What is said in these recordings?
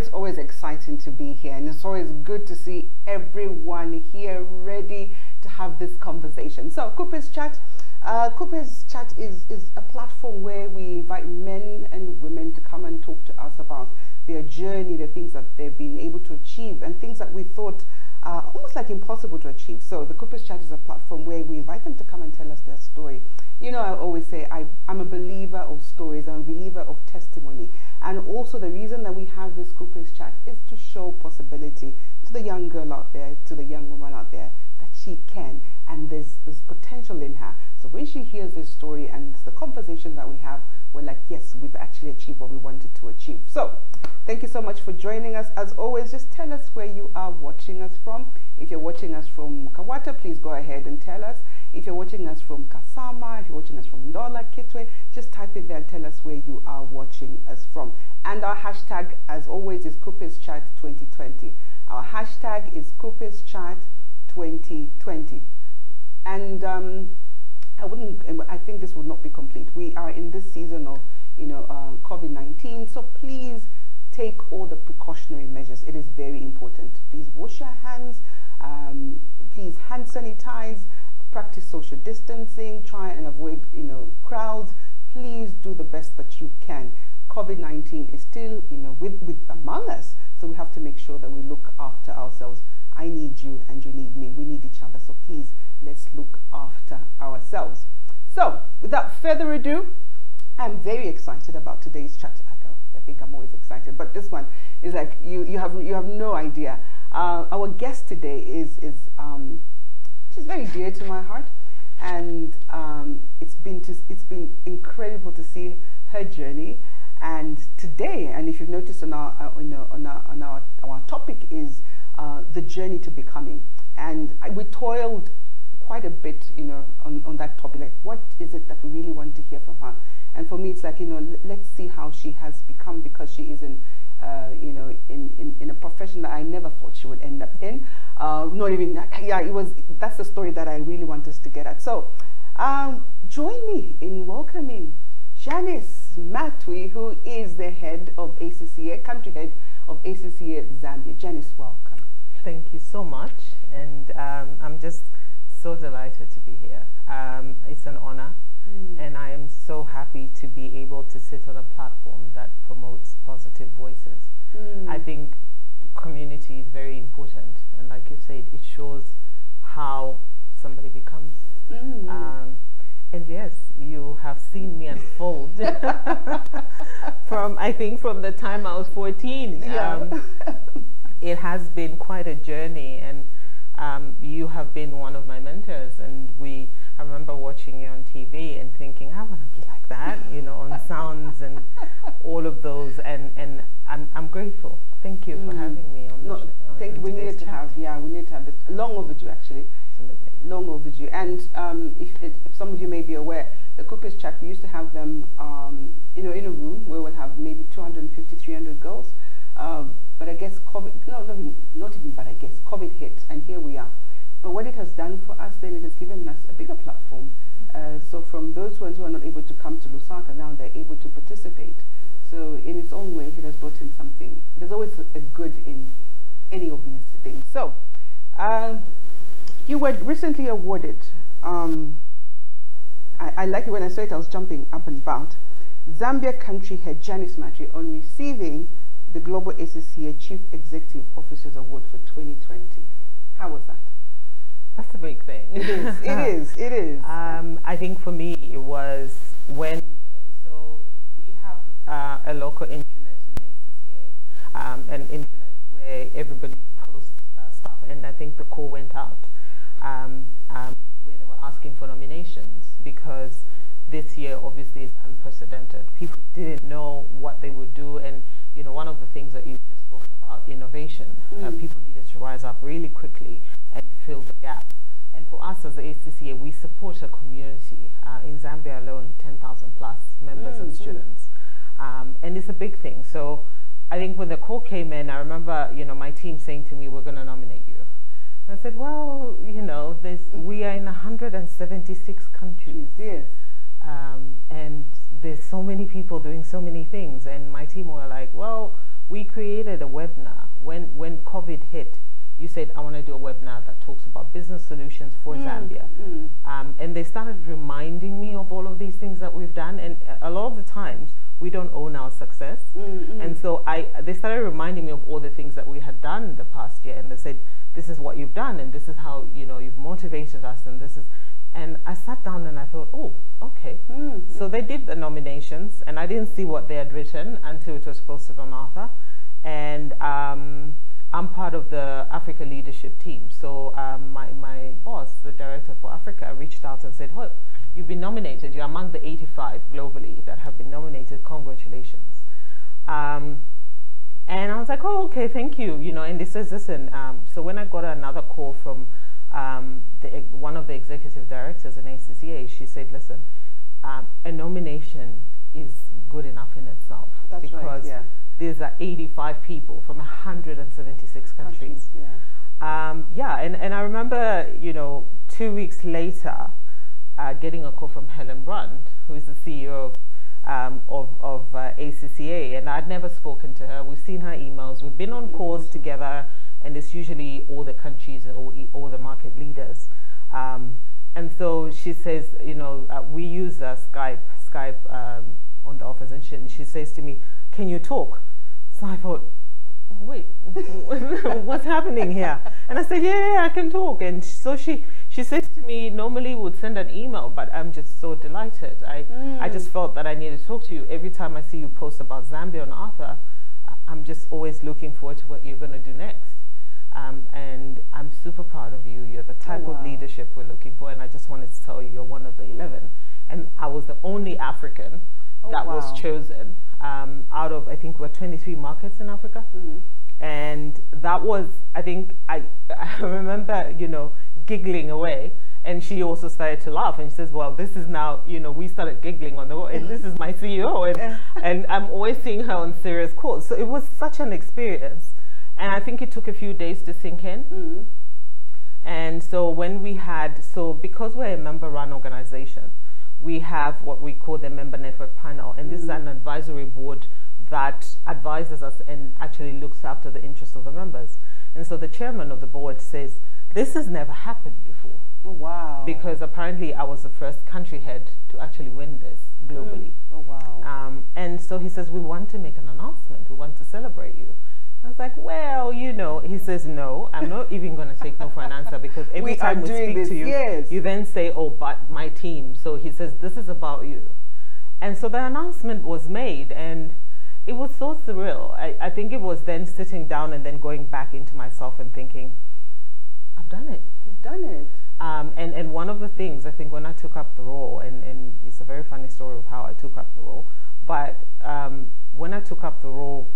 it's always exciting to be here, and it's always good to see everyone here ready to have this conversation. So Kupes Chat is a platform where we invite men and women to come and talk to us about their journey, the things that they've been able to achieve, and things that we thought almost like impossible to achieve. So the Kupes Chat is a platform where we invite them to come and tell us their story. You know, I always say I'm a believer of stories, I'm a believer of testimony. And also the reason that we have this Kupes Chat is to show possibility to the young girl out there, to the young woman out there, that she can, and there's potential in her. So when she hears this story and the conversation that we have, we're like, yes, we've actually achieved what we wanted to achieve. So thank you so much for joining us. As always, just tell us where you are watching us from. If you're watching us from Kawata, please go ahead and tell us. If you're watching us from Kasama, if you're watching us from Ndola, Kitwe, just type it there and tell us where you are watching us from. And our hashtag, as always, is Kupes Chat 2020. Our hashtag is Kupes Chat 2020. And I think this would not be complete. We are in this season of, COVID-19. So please take all the precautionary measures. It is very important. Please wash your hands. Please hand sanitize. Practice social distancing. Try and avoid, crowds. Please do the best that you can. COVID-19 is still, with among us. So we have to make sure that we look after ourselves. I need you and you need me. We need each other. So please, let's look after ourselves. So without further ado, I'm very excited about today's chat. I think I'm always excited, but this one is like you have no idea. Our guest today is she's very dear to my heart, and it's been incredible to see her journey. And today, and if you've noticed on our topic is the journey to becoming, and we toiled quite a bit, on that topic. Like, what is it that we really want to hear from her? And for me, it's like, let's see how she has become, because she is in a profession that I never thought she would end up in. That's the story that I really want us to get at. So, join me in welcoming Janice Matwi, who is the head of ACCA, country head of ACCA Zambia. Janice, welcome. Thank you so much, and I'm just so delighted to be here. It's an honor, and I am so happy to be able to sit on a platform that promotes positive voices. I think community is very important, and like you said, it shows how somebody becomes. And yes, you have seen me unfold from the time I was 14. It has been quite a journey, and you have been one of my mentors, and I remember watching you on TV and thinking, I want to be like that, on sounds and all of those, and I'm grateful. Thank you for having me on thank you. We needed to have this. Long overdue, actually. Absolutely. Long overdue. And if some of you may be aware, the Kupes Chat, we used to have them, in a room where we'll have maybe 250, 300 girls. But I guess COVID, not even, but I guess COVID hit, and here we are. But what it has done for us, then it has given us a bigger platform. So from those ones who are not able to come to Lusaka, now they're able to participate. So in its own way, it has brought in something. There's always a good in any of these things. So you were recently awarded, I like it when I saw it, I was jumping up and about. Zambia country head Janice Matwi on receiving the Global ACCA Chief Executive Officers Award for 2020. How was that? That's a big thing. It is. It is. I think for me, it was when, so we have a local intranet in ACCA, an intranet where everybody posts stuff, and I think the call went out where they were asking for nominations, because this year obviously is unprecedented. People didn't know what they would do, and one of the things that you just talked about, innovation. People needed to rise up really quickly and fill the gap. And for us as the ACCA, we support a community in Zambia alone, 10,000 plus members and students, and it's a big thing. So I think when the call came in, I remember my team saying to me, "We're going to nominate you." I said, "Well, we are in 176 countries." Yes. And there's so many people doing so many things, and my team were like, "Well, we created a webinar when COVID hit. You said, I want to do a webinar that talks about business solutions for Zambia. And they started reminding me of all of these things that we've done. And a lot of the times, we don't own our success. And so they started reminding me of all the things that we had done in the past year. And they said, this is what you've done. And this is how, you know, you've motivated us. And this is, and I sat down and I thought, oh, okay. So they did the nominations. And I didn't see what they had written until it was posted on Arthur. And I'm part of the Africa leadership team. So my boss, the director for Africa, reached out and said, oh, you've been nominated. You're among the 85 globally that have been nominated. Congratulations. And I was like, oh, okay, thank you. You know, and they says, listen, so when I got another call from one of the executive directors in ACCA, she said, listen, a nomination is good enough in itself. That's because right, yeah. There's 85 people from 176 countries. Yeah, and I remember, you know, 2 weeks later, getting a call from Helen Brand, who is the CEO of ACCA, and I'd never spoken to her. We've seen her emails. We've been on calls together, and it's usually all the countries or all the market leaders. And so she says, you know, we use Skype on the office, and she says to me, can you talk? So I thought, wait, what's happening here? And I said, yeah, I can talk. And so she says to me, normally would send an email, but I'm just so delighted. I just felt that I needed to talk to you. Every time I see you post about Zambia and Arthur, I'm just always looking forward to what you're going to do next. And I'm super proud of you. You're the type of leadership we're looking for. And I just wanted to tell you, you're one of the 11. And I was the only African that was chosen out of, I think, we're 23 markets in Africa. And that was, I think, I remember, you know, giggling away. And she also started to laugh. And she says, well, this is now, you know, we started giggling on the road. And this is my CEO. And I'm always seeing her on serious calls. So it was such an experience. And I think it took a few days to sink in. And so when we had, so because we're a member-run organization, we have what we call the Member Network Panel. And this is an advisory board that advises us and actually looks after the interests of the members. And so the chairman of the board says, this has never happened before. Oh, wow. Because apparently I was the first country head to actually win this globally. Oh, wow. And so he says, we want to make an announcement. We want to celebrate you. I was like, well, you know, he says, no, I'm not even going to take no for an answer, because every time we speak to you, you then say, oh, but my team. So he says, this is about you. And so the announcement was made, and it was so surreal. I think it was then sitting down and then going back into myself and thinking, I've done it. You've done it. And one of the things, I think, when I took up the role, and it's a very funny story of how I took up the role, but when I took up the role,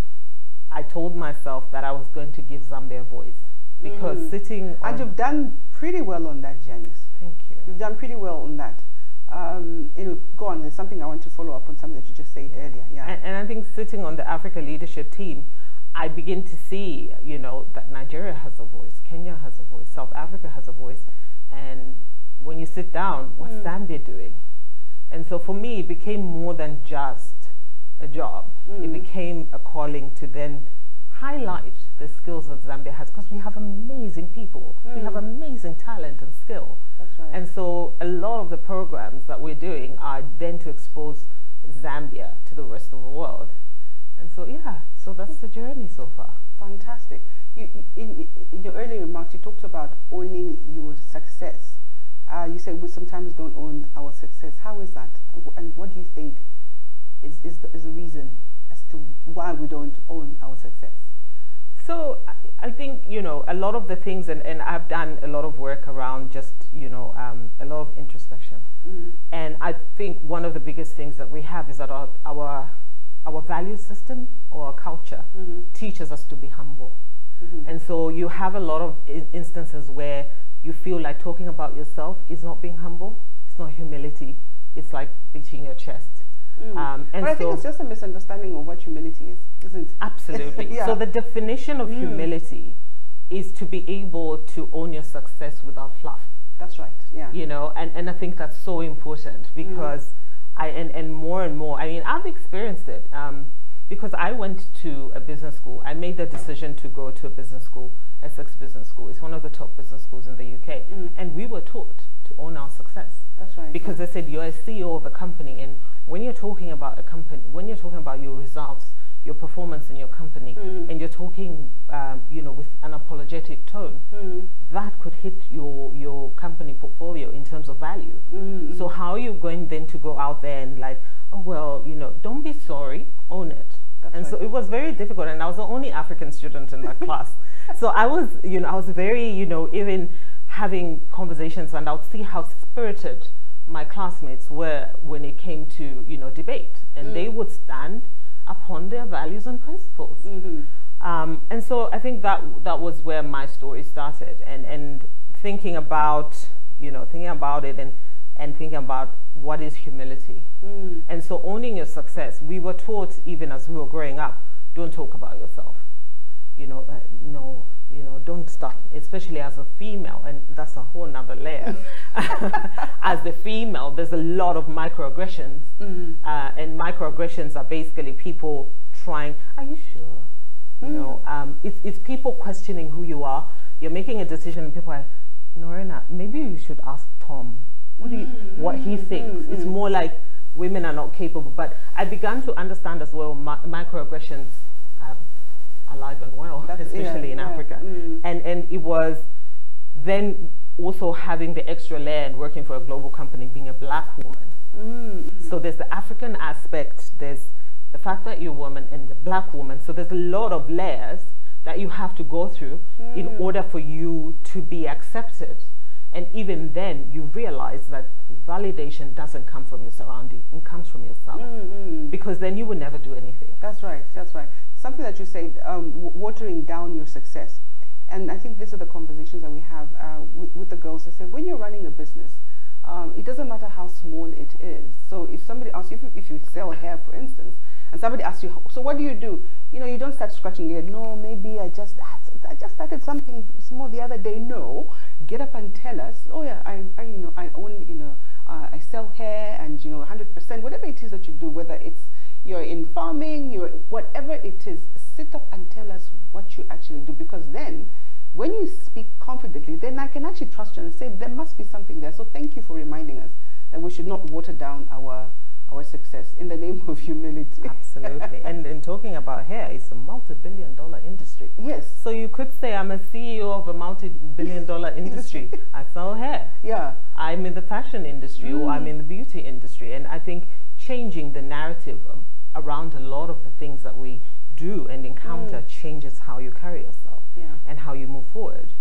I told myself that I was going to give Zambia a voice, because sitting on... And you've done pretty well on that, Janice. Thank you. You've done pretty well on that. Go on, there's something I want to follow up on, something that you just said earlier. Yeah. And I think sitting on the Africa leadership team, I begin to see, you know, that Nigeria has a voice, Kenya has a voice, South Africa has a voice. And when you sit down, what's Zambia doing? And so for me, it became more than just a job. It became a calling to then highlight the skills that Zambia has, because we have amazing people. We have amazing talent and skill. That's right. And so a lot of the programs that we're doing are then to expose Zambia to the rest of the world. And so, yeah, so that's the journey so far. Fantastic. In your earlier remarks, you talked about owning your success. You said we sometimes don't own our success. How is that? And what do you think is the reason as to why we don't own our success? So I think, you know, a lot of the things, and I've done a lot of work around just, you know, a lot of introspection. And I think one of the biggest things that we have is that our value system or our culture teaches us to be humble. And so you have a lot of instances where you feel like talking about yourself is not being humble. It's not humility. It's like beating your chest. And but I think it's just a misunderstanding of what humility is, isn't it? Absolutely. Yeah. So the definition of humility is to be able to own your success without fluff. That's right. Yeah. You know, and I think that's so important, because and more and more, I mean, I've experienced it. because I went to a business school. I made the decision to go to a business school, Essex Business School. It's one of the top business schools in the UK. And we were taught to own our success. That's right. Because they said you're a CEO of a company, and when you're talking about a company, when you're talking about your results, your performance in your company, and you're talking, you know, with an apologetic tone, that could hit your company portfolio in terms of value. So how are you going then to go out there and like, oh well, you know, don't be sorry, own it. And so it was very difficult, and I was the only African student in that class. So I was, you know, I was very, you know, even having conversations, and I would see how spirited my classmates were when it came to, you know, debate, and they would stand upon their values and principles. And so I think that was where my story started, and thinking about, you know, thinking about it and thinking about what is humility. And so owning your success, we were taught even as we were growing up, don't talk about yourself. You know, no, you know, don't stop, especially as a female, and that's a whole nother layer. As the female, there's a lot of microaggressions, and microaggressions are basically people trying, are you sure? You know, it's people questioning who you are. You're making a decision and people are, Norena, maybe you should ask Tom what he thinks. It's more like women are not capable. But I began to understand as well microaggressions are alive and well, especially in Africa. And it was then also having the extra layer and working for a global company, being a black woman. So there's the African aspect, there's the fact that you're a woman and a black woman. So there's a lot of layers that you have to go through in order for you to be accepted. And even then, you realize that validation doesn't come from your surrounding, it comes from yourself. Because then you will never do anything. That's right, that's right. Something that you said, watering down your success. And I think these are the conversations that we have with the girls. They say, when you're running a business, it doesn't matter how small it is. So if somebody asks, if you sell hair, for instance, and somebody asks you, so what do? You know, you don't start scratching your head. No, maybe I just started something small the other day. No, get up and tell us. Oh yeah, I own, you know, I sell hair, and you know, 100%, whatever it is that you do, whether it's you're in farming, whatever it is, sit up and tell us what you actually do, because then when you speak confidently, then I can actually trust you and say there must be something there. So thank you for reminding us that we should not water down our success in the name of humility. Absolutely. And in talking about hair, it's a multi-billion-dollar industry. Yes. So you could say I'm a CEO of a multi-billion-dollar industry. I sell hair. Yeah. I'm in the fashion industry, or I'm in the beauty industry. And I think changing the narrative around a lot of the things that we do and encounter changes how you carry yourself and how you move forward.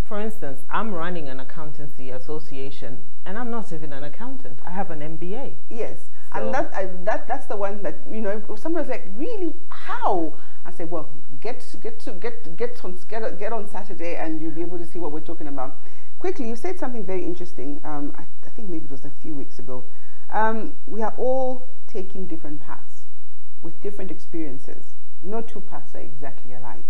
For instance, I'm running an accountancy association, and I'm not even an accountant. I have an MBA. Yes, so, and that's the one that, you know, somebody's like, really, how? I say, well, get on Saturday, and you'll be able to see what we're talking about. Quickly, you said something very interesting. I think maybe it was a few weeks ago. We are all taking different paths with different experiences. No two paths are exactly alike.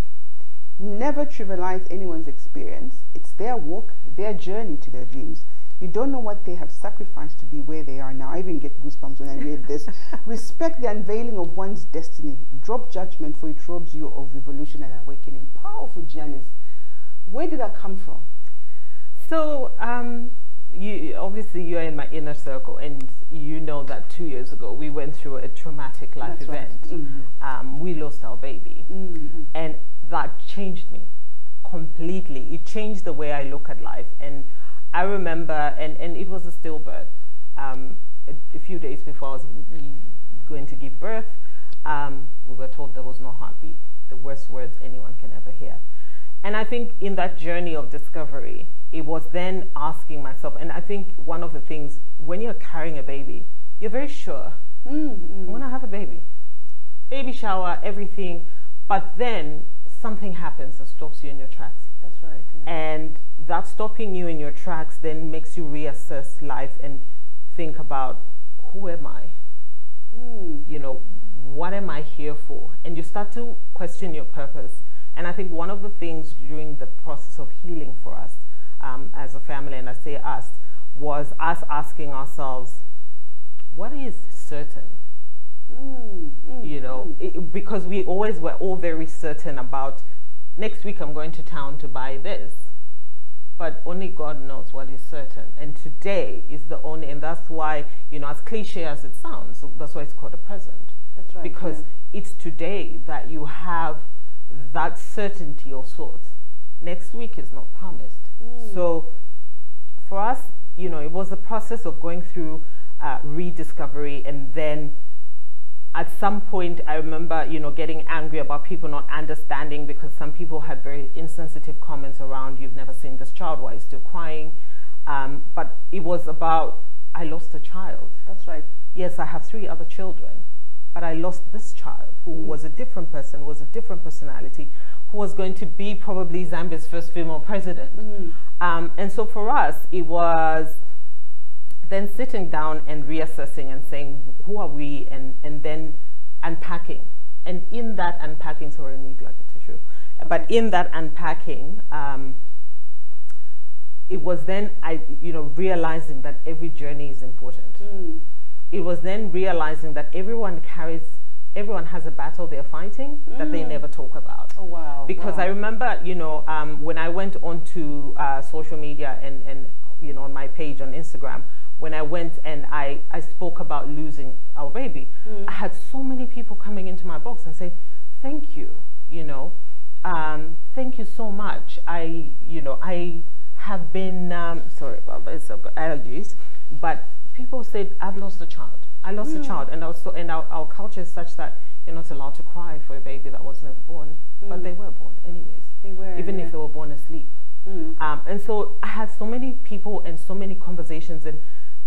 Never trivialize anyone's experience. It's their walk, their journey to their dreams. You don't know what they have sacrificed to be where they are now. I even get goosebumps when I read this. Respect the unveiling of one's destiny. Drop judgment, for it robs you of evolution and awakening. Powerful, Janice. Where did that come from? So, obviously you're in my inner circle, and you know that 2 years ago we went through a traumatic life event. Right. We lost our baby, and that changed me completely. It changed the way I look at life. And I remember, and it was a stillbirth. A few days before I was going to give birth, we were told there was no heartbeat. The worst words anyone can ever hear. And I think in that journey of discovery, it was then asking myself, and I think one of the things, when you're carrying a baby, you're very sure, I'm going to have a baby. Baby shower, everything. But then something happens that stops you in your tracks. That's right. Yeah. And that stopping you in your tracks then makes you reassess life and think about, who am I? You know, what am I here for? And you start to question your purpose. And I think one of the things during the process of healing for us as a family, and I say us, was us asking ourselves, what is certain? You know, because we always were all very certain about, next week I'm going to town to buy this. But only God knows what is certain. And today is the only, and that's why, you know, as cliche as it sounds, that's why it's called a present. That's right. Because it's today that you have that certainty of sorts. Next week is not promised. So for us, you know, it was a process of going through rediscovery, and then at some point I remember, you know, getting angry about people not understanding, because some people had very insensitive comments around, you've never seen this child, why are you still crying? But it was about, I lost a child. That's right. Yes, I have 3 other children, but I lost this child who was a different person, was a different personality, who was going to be probably Zambia's first female president. And so for us, it was then sitting down and reassessing and saying, who are we? And then unpacking. And in that unpacking, sorry, I need like a tissue. Okay. But in that unpacking, it was then, realizing that every journey is important. It was then realizing that everyone has a battle they're fighting that they never talk about. Oh, wow. Because I remember, when I went onto social media and on my page on Instagram, when I went and I spoke about losing our baby, I had so many people coming into my box and saying, thank you, thank you so much. I have been, sorry about this, I've got allergies, but people said, I've lost a child. I lost a child, and our culture is such that you're not allowed to cry for a baby that was never born, but they were born anyways. They were, even if they were born asleep. And so I had so many people and so many conversations, and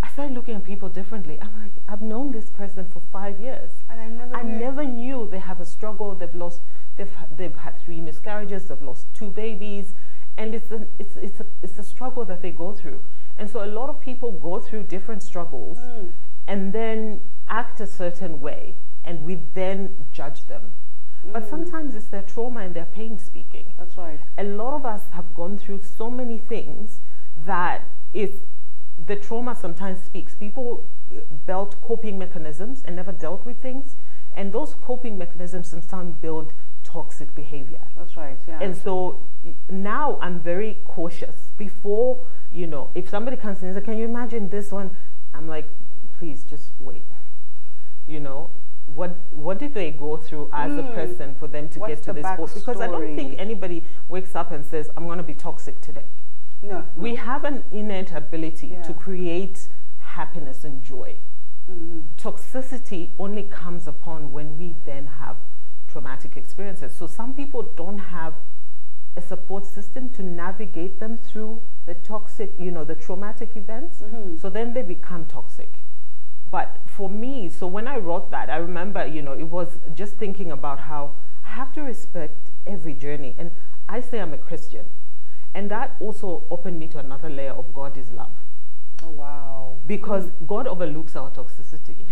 I started looking at people differently. I'm like, I've known this person for 5 years, and I never knew they have a struggle. They've had 3 miscarriages. They've lost 2 babies, and it's a struggle that they go through. And so a lot of people go through different struggles and then act a certain way, and we then judge them. But sometimes it's their trauma and their pain speaking. That's right. A lot of us have gone through so many things that the trauma sometimes speaks. People built coping mechanisms and never dealt with things, and those coping mechanisms sometimes build toxic behavior. That's right, yeah. And so now I'm very cautious. Before, if somebody comes in and says, can you imagine this one? I'm like, please just wait. What did they go through as a person for them to get to this point? Because I don't think anybody wakes up and says, I'm going to be toxic today. No. We have an innate ability to create happiness and joy. Toxicity only comes upon when we then have traumatic experiences. So some people don't have a support system to navigate them through the toxic, the traumatic events. So then they become toxic. But for me, so when I wrote that, I remember, it was just thinking about how I have to respect every journey. And I say I'm a Christian. And that also opened me to another layer of God is love. Oh, wow. Because God overlooks our toxicity,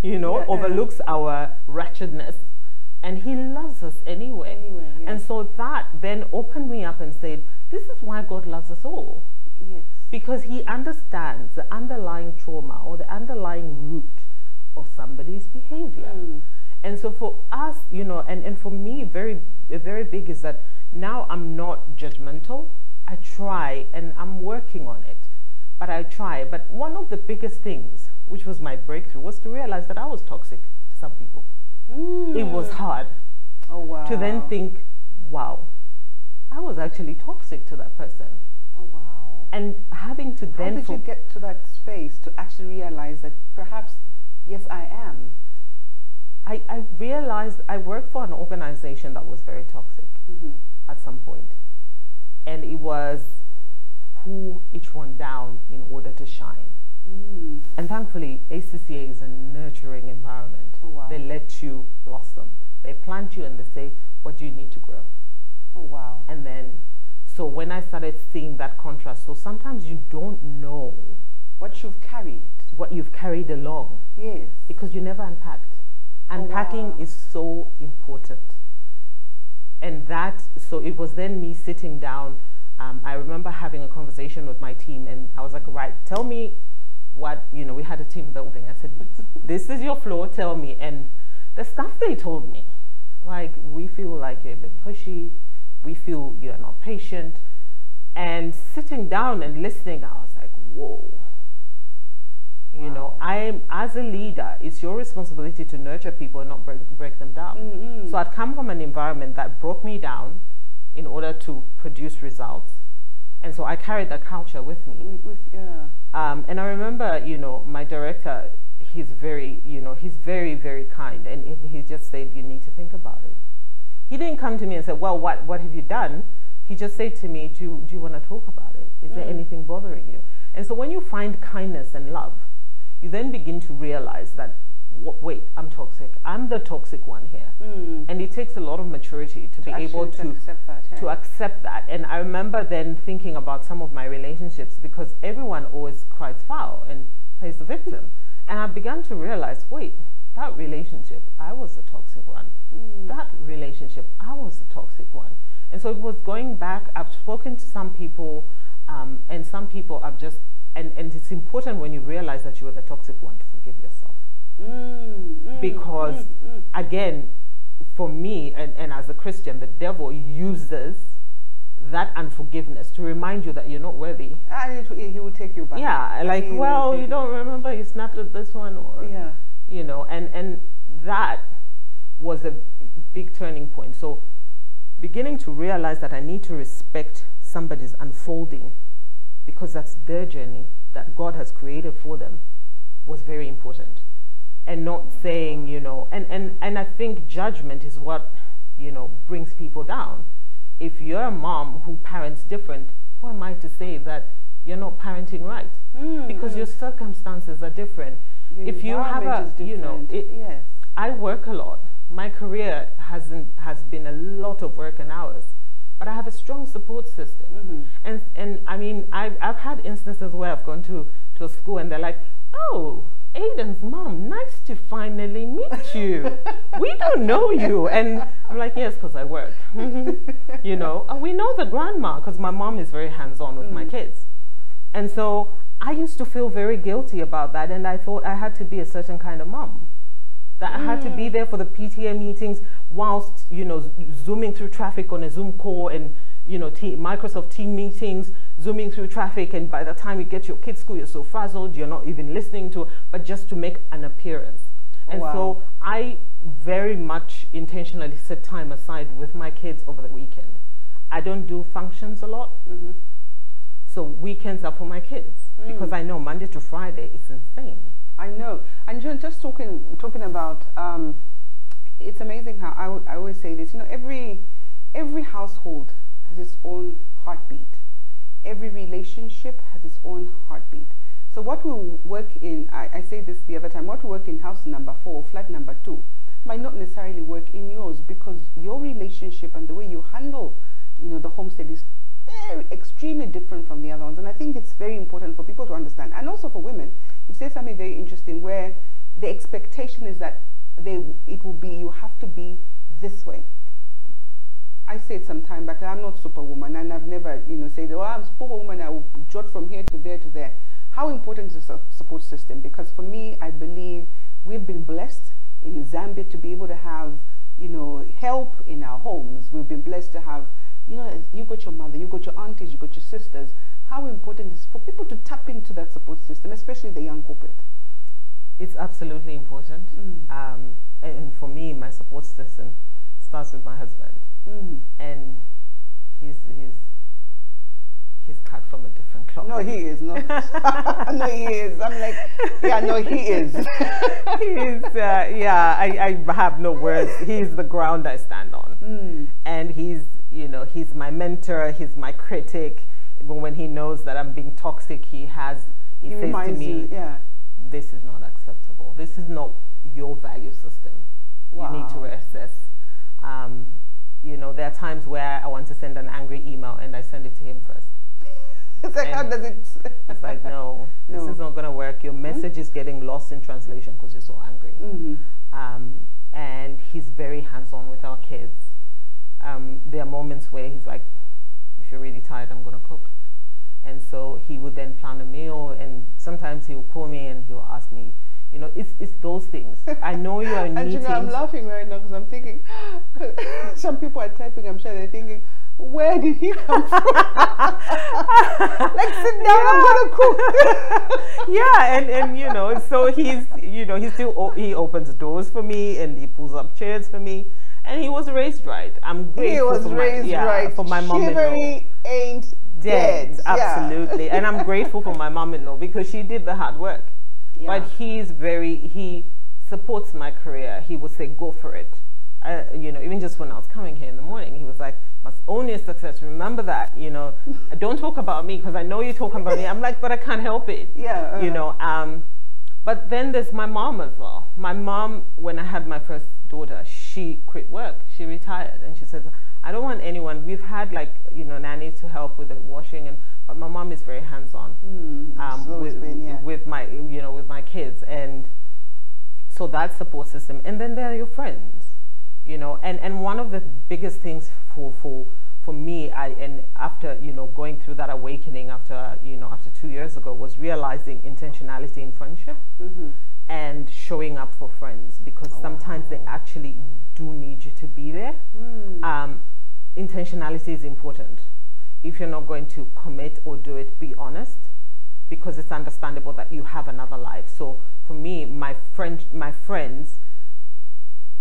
overlooks our wretchedness. And he loves us anyway. And so that then opened me up and said, this is why God loves us all. Yes. Because he understands the underlying trauma or the underlying root of somebody's behavior. And so for us, and for me, very big is that now I'm not judgmental. I try, and I'm working on it, but I try. But one of the biggest things, which was my breakthrough, was to realize that I was toxic to some people. It was hard to then think, wow, I was actually toxic to that person. Oh, wow. And having to then... How did you get to that space to actually realize that perhaps, yes, I am? I realized I worked for an organization that was very toxic at some point. And it was pull each one down in order to shine. And thankfully, ACCA is a nurturing environment. Oh, wow. They let you blossom. They plant you and they say, what do you need to grow? Oh, wow. And then, so when I started seeing that contrast, so sometimes you don't know what you've carried along. Yes. Because you never unpacked. Unpacking is so important. And so it was then me sitting down. I remember having a conversation with my team, and I was like, right, tell me what, we had a team building. I said, this is your floor, tell me. And the stuff they told me, like, we feel like you're a bit pushy, we feel you're not patient. And sitting down and listening, I was like, whoa. You know, as a leader, it's your responsibility to nurture people and not break them down. So I'd come from an environment that broke me down in order to produce results. And so I carried that culture with me. And I remember, you know, my director, he's very, you know, he's very, very kind. And he just said, you need to think about it. He didn't come to me and say, well, what have you done? He just said to me, do you want to talk about it? Is there anything bothering you? And so when you find kindness and love, you then begin to realize that, wait, I'm toxic. I'm the toxic one here. And it takes a lot of maturity to be able to accept that. And I remember then thinking about some of my relationships, because everyone always cries foul and plays the victim. And I began to realize, wait, that relationship, I was the toxic one. That relationship, I was the toxic one. And so it was going back. I've spoken to some people, and some people have just, and it's important when you realize that you were the toxic one to forgive yourself. Because again, for me, and as a Christian, the devil uses that unforgiveness to remind you that you're not worthy. And he will take you back. Yeah, like, well, you don't remember you snapped at this one, or, you know, and that was a big turning point. So beginning to realize that I need to respect somebody's unfolding, because that's their journey that God has created for them, was very important. And not saying, you know, and I think judgment is what, you know, brings people down. If you're a mom who parents different, who am I to say that you're not parenting right? Because your circumstances are different. If you have a, you know, I work a lot. My career has been a lot of work and hours, but I have a strong support system. And I mean, I've had instances where I've gone to a school and they're like, oh, Aiden's mom, nice to finally meet you. We don't know you. And I'm like, yes, because I work. You know, we know the grandma, because my mom is very hands-on with my kids. And so I used to feel very guilty about that, and I thought I had to be a certain kind of mom. That I had to be there for the PTA meetings whilst, you know, zooming through traffic on a Zoom call, and, you know, Microsoft Team meetings, zooming through traffic, and by the time you get to your kids' school, you're so frazzled, you're not even listening to, but just to make an appearance. And so I very much intentionally set time aside with my kids over the weekend. I don't do functions a lot. So weekends are for my kids, because I know Monday to Friday is insane. I know. And just talking about, it's amazing how I always say this, you know, every household has its own heartbeat. Every relationship has its own heartbeat. So what we work in, I say this the other time, what we work in house number 4, flat number 2, might not necessarily work in yours, because your relationship and the way you handle, you know, the homestead is extremely different from the other ones. And I think it's very important for people to understand, and also for women. You say something very interesting, where the expectation is that it will be, you have to be this way. I said some time back, I'm not superwoman, and I've never, you know, said, oh, I'm superwoman, I will jot from here to there to there. How important is a support system? Because for me, I believe we've been blessed in Zambia to be able to have, you know, help in our homes. We've been blessed to have, you know, you got your mother, you got your aunties, you got your sisters. How important is for people to tap into that support system, especially the young corporate? It's absolutely important. And for me, my support system starts with my husband. And he's cut from a different cloth. No, he is not. No, he is. I'm like, yeah, no, he is. He's yeah, I have no words. He's the ground I stand on. And he's, you know, he's my mentor, he's my critic. Even when he knows that I'm being toxic, he says to me, this is not acceptable. This is not your value system. You need to reassess. You know, there are times where I want to send an angry email and I send it to him first. It's like, how does it? It's like, no, this is not going to work. Your message is getting lost in translation because you're so angry. And he's very hands-on with our kids. There are moments where he's like, if you're really tired, I'm going to cook. And so he would then plan a meal, and sometimes he will call me and he'll ask me, You know, it's those things. I know you are in And meetings. you know, I'm laughing right now because I'm thinking, some people are typing, I'm sure they're thinking, where did he come from? Like, sit down, I'm gonna cook. Yeah, and you know, so he opens doors for me, and he pulls up chairs for me, and he was raised right. I'm grateful. He was raised right for my mom-in-law. Chivalry ain't dead. Absolutely. Yeah. And I'm grateful for my mom-in-law because she did the hard work. Yeah. But he supports my career. He would say, go for it. You know, even just when I was coming here in the morning, he was like, must own your success. Remember that, you know, don't talk about me because I know you're talking about me. I'm like, but I can't help it. Yeah. You know, but then there's my mom as well. My mom, when I had my first daughter, she quit work. She retired, and she says, I don't want anyone. We've had, like, you know, nannies to help with the washing, but my mom is very hands-on with my, you know, with my kids, and so that support system. And then there are your friends, you know, and one of the biggest things for me, and after, you know, going through that awakening after 2 years ago, was realizing intentionality in friendship. And showing up for friends, because sometimes they actually do need you to be there. Intentionality is important. If you're not going to commit or do it, be honest, because it's understandable that you have another life. So for me, my friends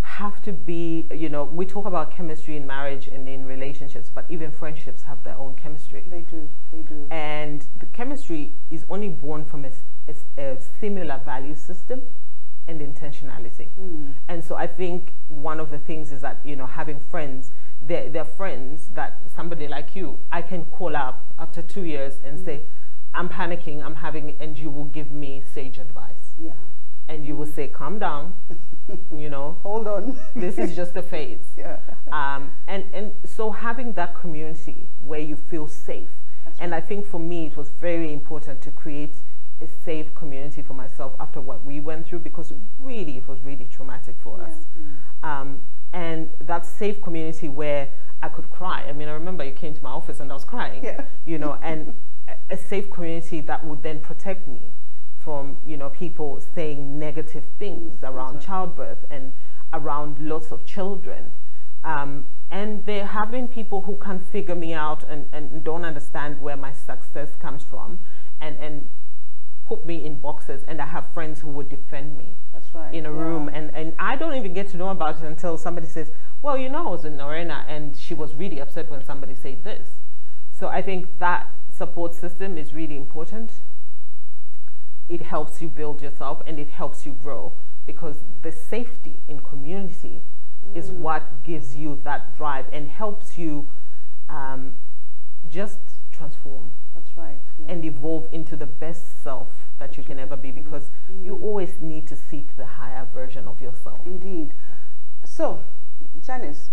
have to be, you know, we talk about chemistry in marriage and in relationships, but even friendships have their own chemistry. They do. And the chemistry is only born from a similar value system and intentionality. And so I think one of the things is that, you know, having friends, they're friends that somebody like you, I can call up after 2 years and say, I'm panicking, and you will give me sage advice. Yeah. And you will say, calm down, you know, hold on. This is just a phase. Yeah. And so having that community where you feel safe. And I think for me, it was very important to create a safe community for myself after what we went through, because it was really traumatic for us. And that safe community where I could cry. I mean, I remember you came to my office and I was crying, you know, and a safe community that would then protect me from, you know, people saying negative things around childbirth and around lots of children. And they're having people who can figure me out and don't understand where my success comes from, and put me in boxes. And I have friends who would defend me. That's right. In a room, and I don't even get to know about it until somebody says, well, you know, I was in Norena and she was really upset when somebody said this. So I think that support system is really important. It helps you build yourself and it helps you grow, because the safety in community is what gives you that drive and helps you just transform. That's right. Yeah. And evolve into the best self that you can ever be, because you always need to seek the higher version of yourself. Indeed. So, Janice,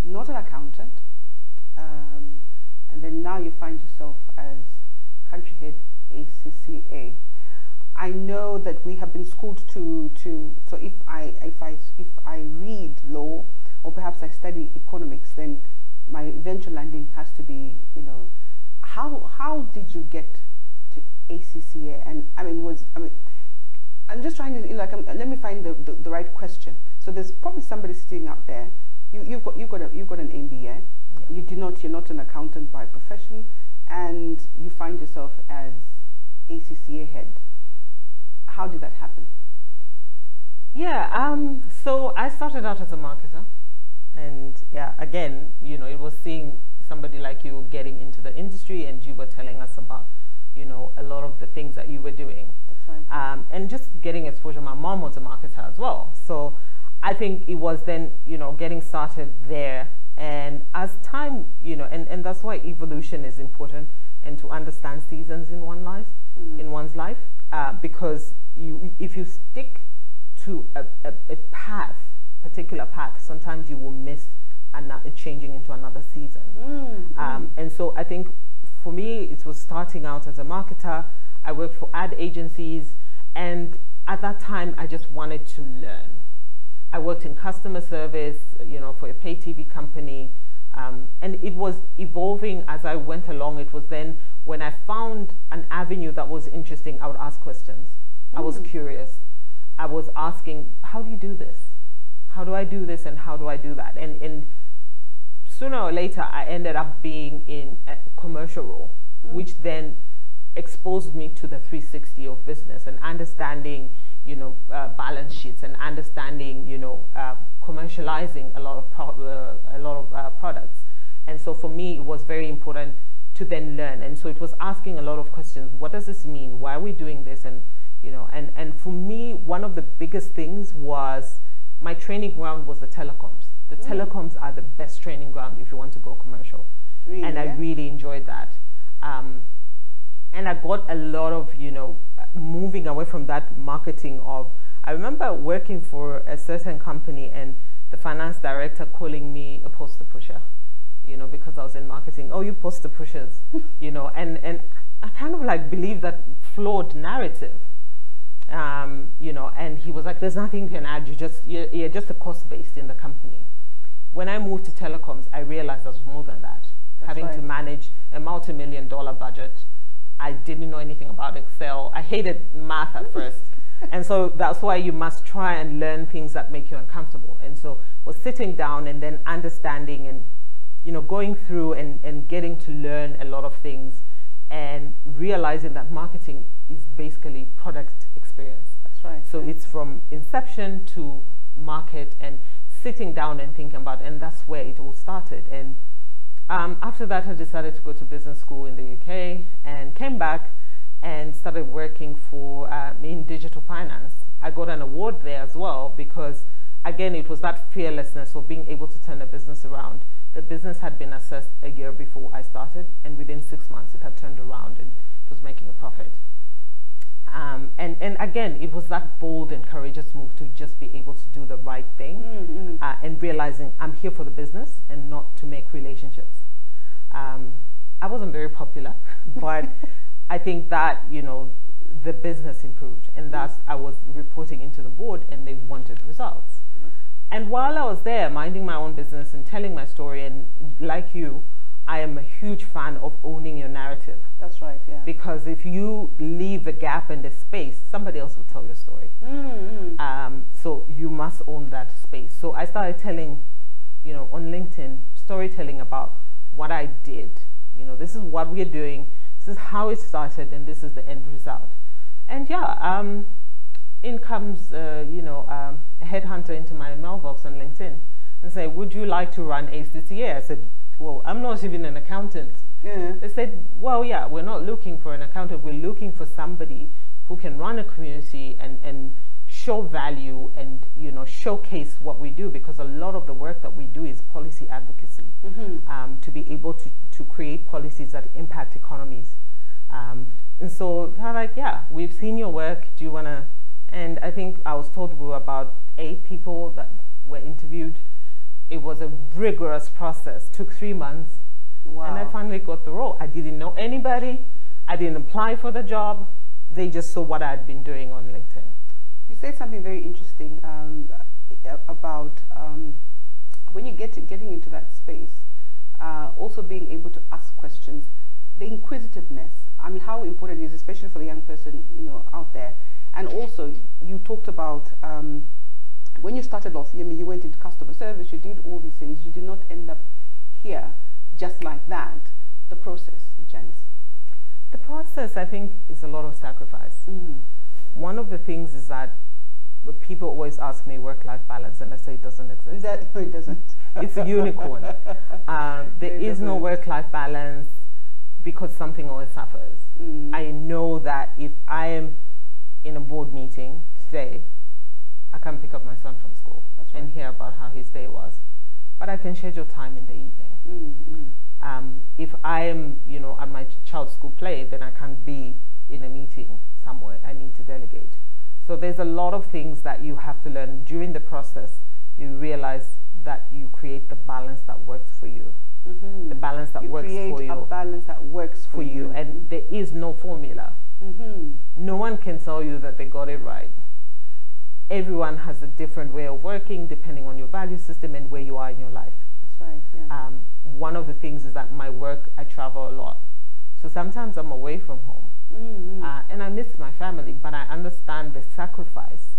not an accountant, and then now you find yourself as country head ACCA. I know that we have been schooled to so if I read law, or perhaps I study economics, then my eventual landing has to be, you know, how did you get to ACCA? And I'm just trying to, like, let me find the right question. So there's probably somebody sitting out there. You've got an MBA. Yeah. You're not an accountant by profession, and you find yourself as ACCA head. How did that happen? Yeah, so I started out as a marketer, and yeah, again, you know, it was seeing somebody like you getting into the industry, and you were telling us about, you know, a lot of the things that you were doing. That's right. And just getting exposure. My mom was a marketer as well, so I think it was then, you know, getting started there. And as time, you know, and that's why evolution is important, and to understand seasons in one's life, because if you stick to a particular path, sometimes you will miss changing into another season. And so I think for me, it was starting out as a marketer. I worked for ad agencies, and at that time, I just wanted to learn. I worked in customer service, you know, for a pay TV company, and it was evolving as I went along. It was then when I found an avenue that was interesting, I would ask questions. I was curious. I was asking, how do you do this? How do I do this and how do I do that? And sooner or later, I ended up being in a commercial role, which then exposed me to the 360 of business and understanding, balance sheets and understanding, commercializing a lot of products. And so for me, it was very important to then learn. And so it was asking a lot of questions. What does this mean? Why are we doing this? And, and for me, one of the biggest things was my training ground was the telecoms. The telecoms are the best training ground if you want to go commercial. Really? And I really enjoyed that. And I got a lot of, moving away from that marketing of, I remember working for a certain company and the finance director calling me a poster pusher, because I was in marketing. Oh, you poster pushers, and I kind of like believe that flawed narrative, and he was like, there's nothing you can add. You're just a cost base in the company. When I moved to telecoms, I realized there was more than that. Having to manage a multi-million-dollar budget. I didn't know anything about Excel. I hated math at first. And so that's why you must try and learn things that make you uncomfortable. And so was sitting down and then understanding and, going through and getting to learn a lot of things and realizing that marketing is basically product experience. That's right. So it's from inception to market and sitting down and thinking about it. And that's where it all started. And after that, I decided to go to business school in the UK and came back and started working for in digital finance. I got an award there as well because, again, it was that fearlessness of being able to turn a business around. The business had been assessed a year before I started, and within 6 months, it had turned around and it was making a profit. And again, it was that bold and courageous move to just be able to do the right thing and realizing I'm here for the business and not to make relationships. I wasn't very popular, but I think that, the business improved and thus I was reporting into the board and they wanted results. And while I was there minding my own business and telling my story, and like you, I am a huge fan of owning your narrative. That's right, yeah. Because if you leave a gap in the space, somebody else will tell your story. So you must own that space. So I started telling, on LinkedIn, storytelling about what I did. This is what we're doing. This is how it started, and this is the end result. And yeah, in comes, a headhunter into my mailbox on LinkedIn and say, would you like to run ACCA? I said, well, I'm not even an accountant. They said, well, yeah, we're not looking for an accountant. We're looking for somebody who can run a community and show value and, showcase what we do, because a lot of the work that we do is policy advocacy, to be able to create policies that impact economies. And so they're like, yeah, we've seen your work. Do you want to? And I think I was told we were about 8 people that were interviewed. It was a rigorous process, took 3 months. Wow. And I finally got the role. I didn't know anybody. I didn't apply for the job. They just saw what I had been doing on LinkedIn. You said something very interesting about when you getting into that space, also being able to ask questions, the inquisitiveness. I mean, how important it is, especially for the young person, out there. And also, you talked about when you started off, you went into customer service, you did all these things. You did not end up here just like that. The process, Janice. The process, I think, is a lot of sacrifice. One of the things is that people always ask me work-life balance, and I say it doesn't exist. No, it doesn't. It's a unicorn. There is no work-life balance because something always suffers. I know that if I am in a board meeting today, I can't pick up my son from school and hear about how his day was, but I can schedule time in the evening. If I am, at my child's school play, then I can't be in a meeting somewhere. I need to delegate. So there's a lot of things that you have to learn during the process. You realize that you create the balance that works for you. The balance that works for you. You create a balance that works for you. And there is no formula. No one can tell you that they got it right. Everyone has a different way of working depending on your value system and where you are in your life. That's right, yeah. One of the things is that my work, I travel a lot. So sometimes I'm away from home. And I miss my family, but I understand the sacrifice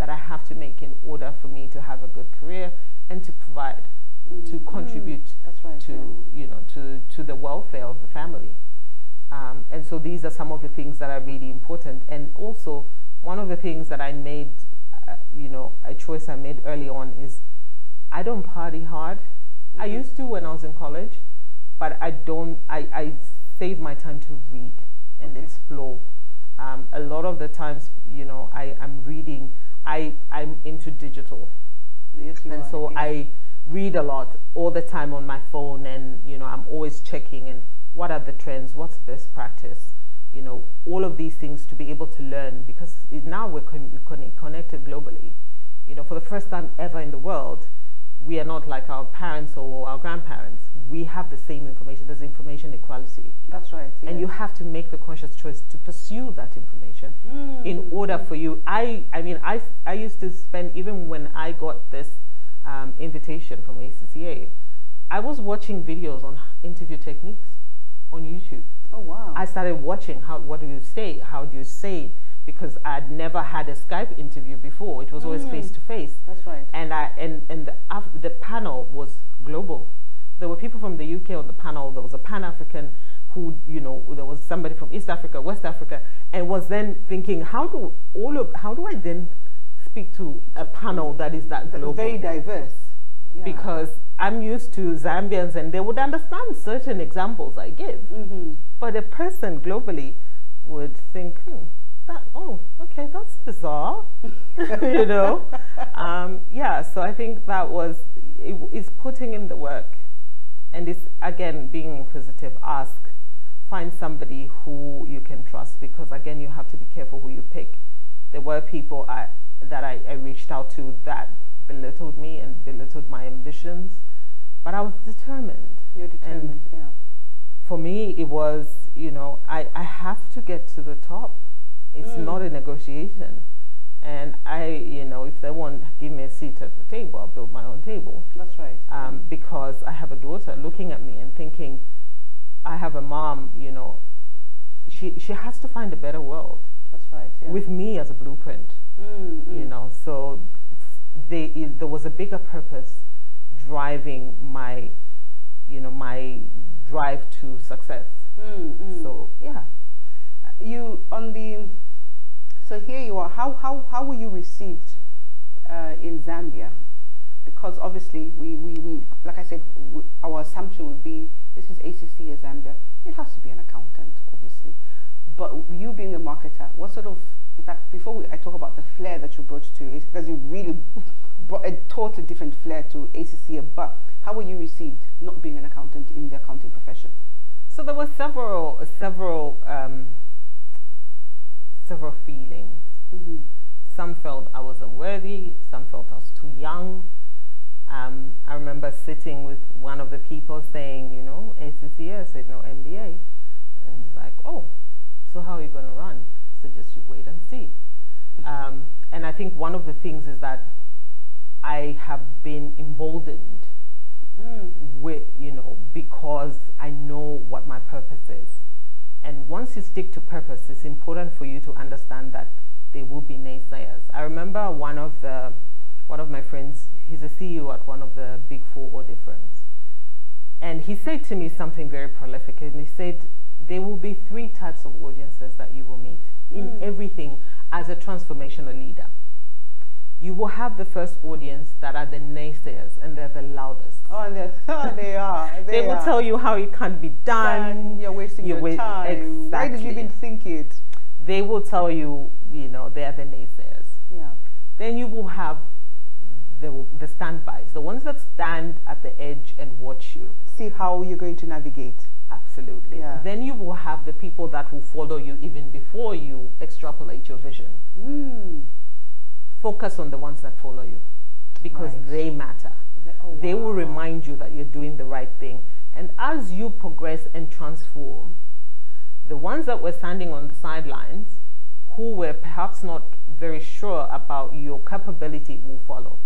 that I have to make in order for me to have a good career and to provide, to contribute That's right, to, you know, to the welfare of the family. And so these are some of the things that are really important. And also, one of the things that I made, you know, a choice I made early on is I don't party hard. I used to when I was in college, but I save my time to read and explore. A lot of the times, you know, I'm reading, I'm into digital. Yes, you and are, so yeah. I read a lot all the time on my phone, and, you know, I'm always checking and what are the trends, what's best practice, you know, all of these things to be able to learn, because now we're connected globally. You know, for the first time ever in the world, we are not like our parents or our grandparents. We have the same information. There's information equality. That's right. Yes. And you have to make the conscious choice to pursue that information in order for you. I mean, I used to spend, even when I got this invitation from ACCA, I was watching videos on interview techniques on YouTube. Oh, wow. I started watching what do you say, how do you say, because I'd never had a Skype interview before. It was always face to face. That's right. And the panel was global. There were people from the UK on the panel. There was a Pan-African who, you know, there was somebody from East Africa, West Africa, and was then thinking, how do I then speak to a panel that is that global? Very diverse. Yeah. Because I'm used to Zambians and they would understand certain examples I give. But a person globally would think, okay, that's bizarre. You know? Yeah, so I think that is putting in the work. And it's, again, being inquisitive. Find somebody who you can trust, because, again, you have to be careful who you pick. There were people that I reached out to that belittled me and belittled my ambitions, but I was determined. You're determined, yeah. For me, it was, you know, I have to get to the top. It's not a negotiation. And you know, if they won't give me a seat at the table, I'll build my own table. That's right. Because I have a daughter looking at me and thinking, I have a mom, you know, she has to find a better world. That's right. Yeah. With me as a blueprint. You know, so there was a bigger purpose driving my, you know, my drive to success. So yeah. So here you are. How were you received in Zambia? Because obviously we like I said, our assumption would be this is ACCA Zambia. It has to be an accountant, obviously. But you being a marketer, what sort of, in fact, before I talk about the flair that you brought to, because you really taught a different flair to ACCA, but how were you received not being an accountant in the accounting profession? So there were several feelings. Some felt I was unworthy, some felt I was too young. I remember sitting with one of the people saying, you know, ACCA. I said, no, MBA. And it's like, oh, so how are you going to run? So just you wait and see. And I think one of the things is that I have been emboldened with, you know, because I know what my purpose is. And once you stick to purpose, it's important for you to understand that there will be naysayers. I remember one of my friends, he's a CEO at one of the big 4 audit firms. And he said to me something very prolific, and he said, there will be 3 types of audiences that you will meet in everything as a transformational leader. You will have the first audience that are the naysayers, and they're the loudest. Oh, and they are. They will tell you how it can't be done. You're wasting your time. Exactly. Why did you even think it? They will tell you, you know, they're the naysayers. Yeah. Then you will have the standbys, the ones that stand at the edge and watch you. See how you're going to navigate. Absolutely. Yeah. Then you will have the people that will follow you even before you extrapolate your vision. Focus on the ones that follow you, because they matter. They will remind you that you're doing the right thing. And as you progress and transform, the ones that were standing on the sidelines, who were perhaps not very sure about your capability, will follow.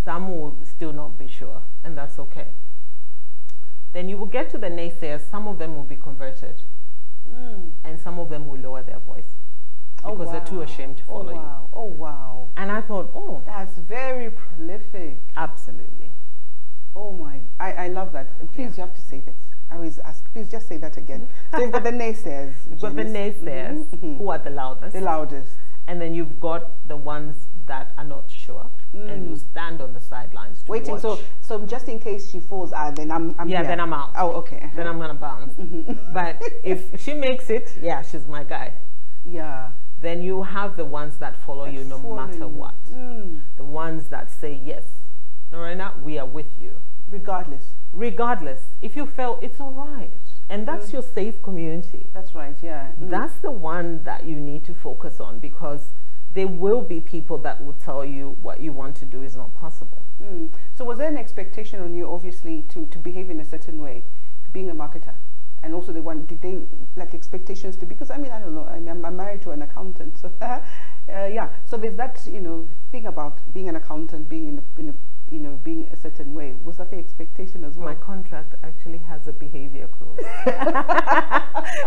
Some will still not be sure, and that's okay. Then you will get to the naysayers. Some of them will be converted, and some of them will lower their voice because they're too ashamed to follow you. Oh, wow. And I thought, oh, that's very prolific. Absolutely. Oh my, I love that. Please, you have to say that. I always ask, please just say that again. So you've got the naysayers. You've got the naysayers, who are the loudest. The loudest. And then you've got the ones that are not sure, and you stand on the sidelines to waiting. watch. So just in case she falls, then I'm yeah, here. then I'm out. Oh, okay. Then I'm gonna bounce. But if she makes it, yeah, she's my guy. Yeah. Then you have the ones that follow you no matter what. The ones that say, yes, Lorena, we are with you. Regardless. If you fail, it's all right. And that's your safe community. That's right, yeah. That's the one that you need to focus on, because there will be people that will tell you what you want to do is not possible. So was there an expectation on you, obviously, to behave in a certain way, being a marketer? And also, did they like expectations to, because I mean, I don't know, I'm married to an accountant, so yeah. So there's that, thing about being an accountant, being being a certain way. Was that the expectation as well? My contract actually has a behavior clause.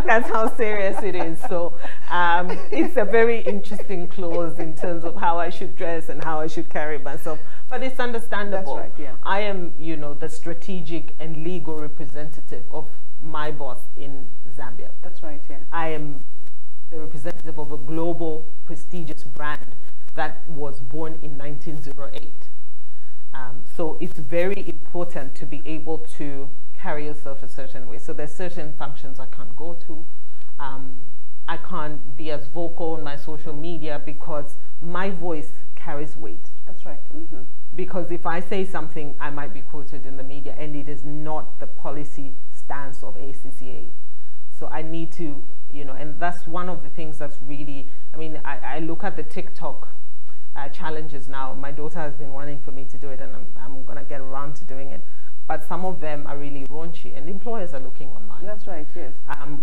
That's how serious it is. So it's a very interesting clause in terms of how I should dress and how I should carry myself. But it's understandable. That's right, yeah. I am, the strategic and legal representative of my boss in Zambia. That's right, yeah. I am the representative of a global prestigious brand that was born in 1908. So it's very important to be able to carry yourself a certain way. So there's certain functions I can't go to. I can't be as vocal on my social media because my voice carries weight. That's right. Because if I say something, I might be quoted in the media, and it is not the policy stance of ACCA. So I need to, and that's one of the things that's really, I look at the TikTok challenges now. My daughter has been wanting for me to do it, and I'm going to get around to doing it. But some of them are really raunchy, and employers are looking online. That's right, yes.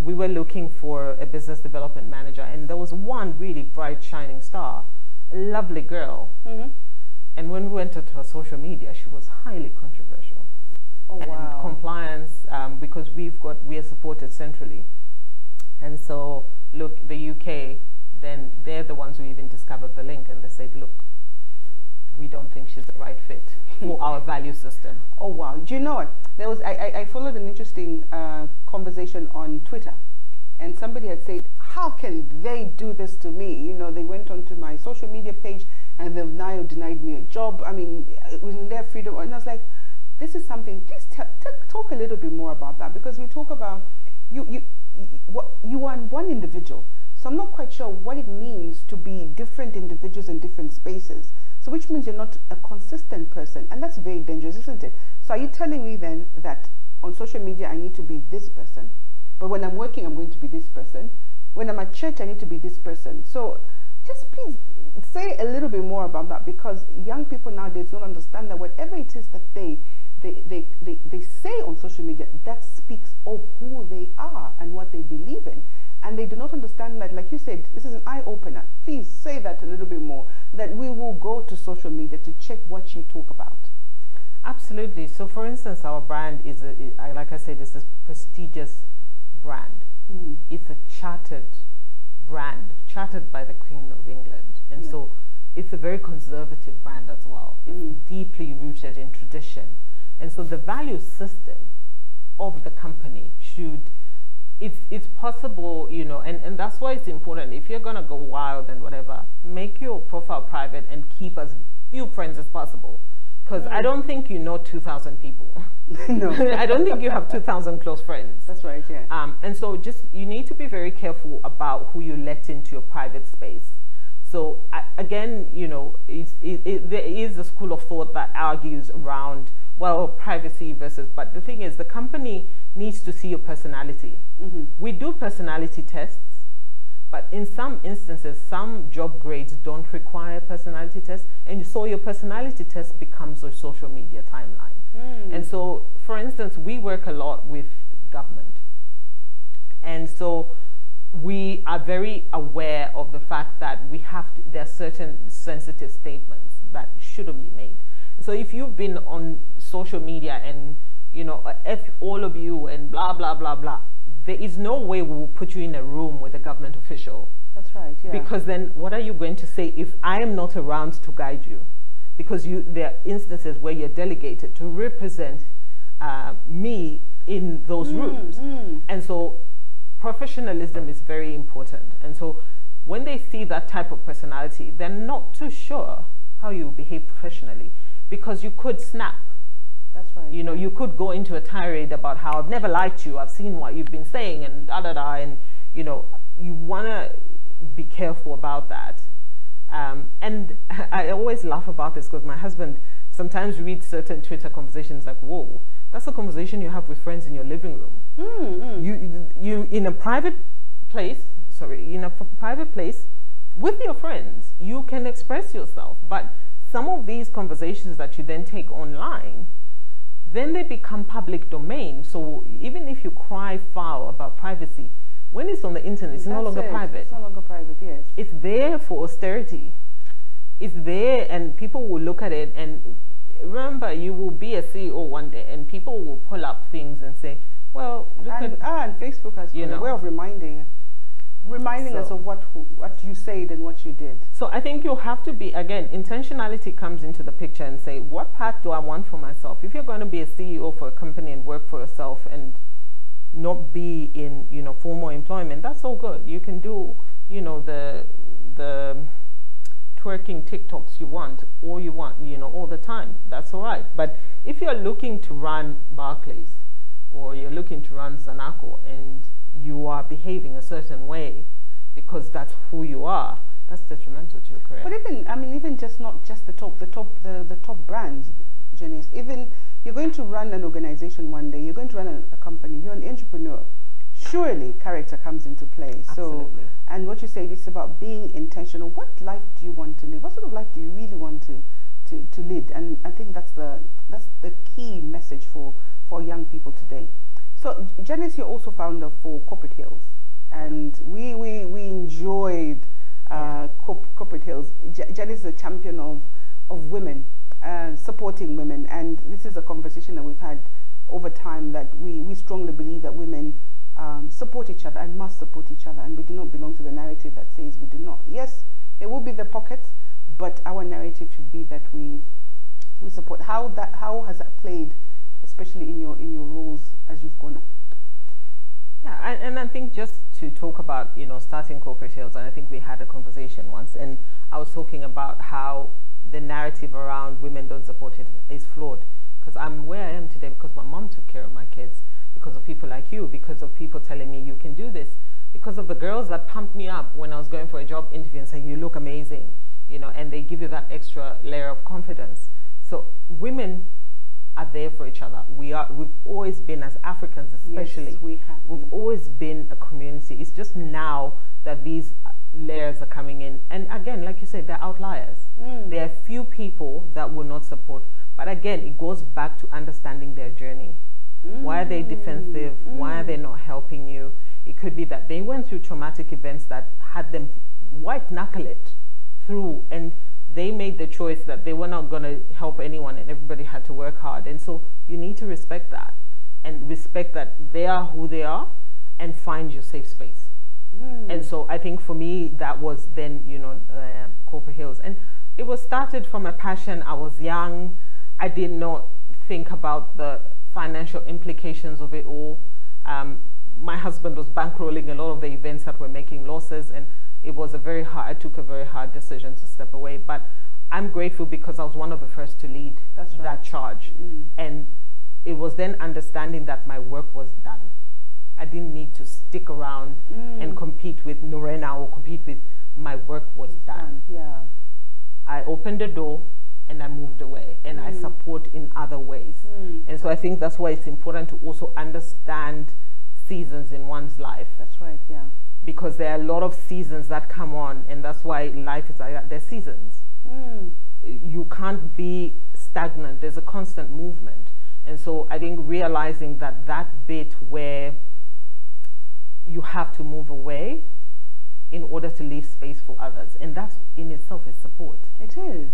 We were looking for a business development manager, and there was one really bright, shining star, a lovely girl. And when we went to her social media, she was highly controversial. Oh, and wow. Compliance, because we are supported centrally. And so, look, the UK, then they're the ones who even discovered the link, and they said, look, we don't think she's the right fit for our value system. Oh, wow. Do you know what? There was, I followed an interesting conversation on Twitter, and somebody had said, how can they do this to me? They went onto my social media page and they've now denied me a job. I mean, within their freedom. And I was like, this is something, please talk a little bit more about that, because we talk about you are one individual. So I'm not quite sure what it means to be different individuals in different spaces. So which means you're not a consistent person, and that's very dangerous, isn't it? So are you telling me then that on social media I need to be this person, but when I'm working I'm going to be this person, when I'm at church I need to be this person? So just please say a little bit more about that, because young people nowadays don't understand that whatever it is that they say on social media, that speaks of who they are and what they believe in. And they do not understand that, like you said, this is an eye-opener. Please say that a little bit more, that we will go to social media to check what you talk about. Absolutely. So for instance, our brand is, like I said, it's a prestigious brand. It's a chartered brand, chartered by the Queen of England. And so it's a very conservative brand as well. It's deeply rooted in tradition. And so the value system of the company should, it's possible, and that's why it's important. If you're going to go wild and whatever, make your profile private and keep as few friends as possible. Because I don't think 2,000 people. No. I don't think you have 2,000 close friends. That's right, yeah. And so you need to be very careful about who you let into your private space. So again, there is a school of thought that argues around, well, privacy versus, but the thing is, the company needs to see your personality. We do personality tests, but in some instances, some job grades don't require personality tests, and so your personality test becomes your social media timeline. And so, for instance, we work a lot with government, and so we are very aware of the fact that there are certain sensitive statements that shouldn't be made. So if you've been on social media and, F all of you and blah, blah, blah, blah, there is no way we will put you in a room with a government official That's right, yeah. Because then what are you going to say if I am not around to guide you? Because there are instances where you're delegated to represent me in those rooms. And so professionalism is very important. And so when they see that type of personality, they're not too sure how you behave professionally, because you could snap. That's right. You know, you could go into a tirade about how I've never liked you, I've seen what you've been saying, and da da da, and you know, you want to be careful about that. And I always laugh about this because my husband sometimes reads certain Twitter conversations like, whoa, that's a conversation you have with friends in your living room. You in a private place, in a private place with your friends, you can express yourself. But some of these conversations that you then take online, then they become public domain. So even if you cry foul about privacy, when it's on the internet, it's no longer private. It's no longer private, yes. It's there for austerity. It's there, and people will look at it. And remember, you will be a CEO one day, and people will pull up things and say, well, look and Facebook has a way of reminding us of what you said and what you did. So I think you have to be, again, intentionality comes into the picture and say, what path do I want for myself? If you're going to be a CEO for a company and work for yourself and not be in, formal employment, that's all good. You can do, the twerking TikToks you want, all the time. That's all right. But if you're looking to run Barclays or you're looking to run Zanaco and you are behaving a certain way because that's who you are, that's detrimental to your career. But even just not just the top brands, Janice, even you're going to run an organization one day, you're going to run a company, you're an entrepreneur, surely character comes into play. Absolutely. So, and what you say is about being intentional. What life do you want to live? What sort of life do you really want to lead? And I think that's the key message for young people today. So Janice, you're also founder for Corporate Hills, and we enjoyed Corporate Hills. Janice is a champion of women, supporting women, and this is a conversation that we've had over time, that we strongly believe that women support each other and must support each other, and we do not belong to the narrative that says we do not. Yes, there will be the pockets, but our narrative should be that we support. How has that played, especially in your roles as you've gone up? Yeah, and I think just to talk about starting Corporate Hills, and I think we had a conversation once, and I was talking about how the narrative around women don't support it is flawed, because I'm where I am today because my mom took care of my kids, because of people like you, because of people telling me you can do this, because of the girls that pumped me up when I was going for a job interview and saying you look amazing, and they give you that extra layer of confidence. So women are there for each other. We've always been, as Africans especially, yes, we've always been a community. It's just now that these layers are coming in, and again, like you said, they're outliers. There are few people that will not support, but again, it goes back to understanding their journey. Why are they defensive? Why are they not helping you? It could be that they went through traumatic events that had them white knuckle it through, and they made the choice that they were not going to help anyone, and everybody had to work hard. And so you need to respect that, and respect that they are who they are, and find your safe space. And so I think for me, that was then, Corporate Hills. And it was started from a passion. I was young. I did not think about the financial implications of it all. My husband was bankrolling a lot of the events that were making losses, and it was I took a very hard decision to step away. But I'm grateful because I was one of the first to lead that charge. And it was then understanding that my work was done. I didn't need to stick around and compete with Norena or compete with, my work was done. Yeah. I opened the door and I moved away, and I support in other ways. And so I think that's why it's important to also understand seasons in one's life. That's right, yeah. Because there are a lot of seasons that come on, and that's why life is like that. There's seasons. You can't be stagnant. There's a constant movement. And so I think realizing that bit where you have to move away in order to leave space for others, and that in itself is support. It is.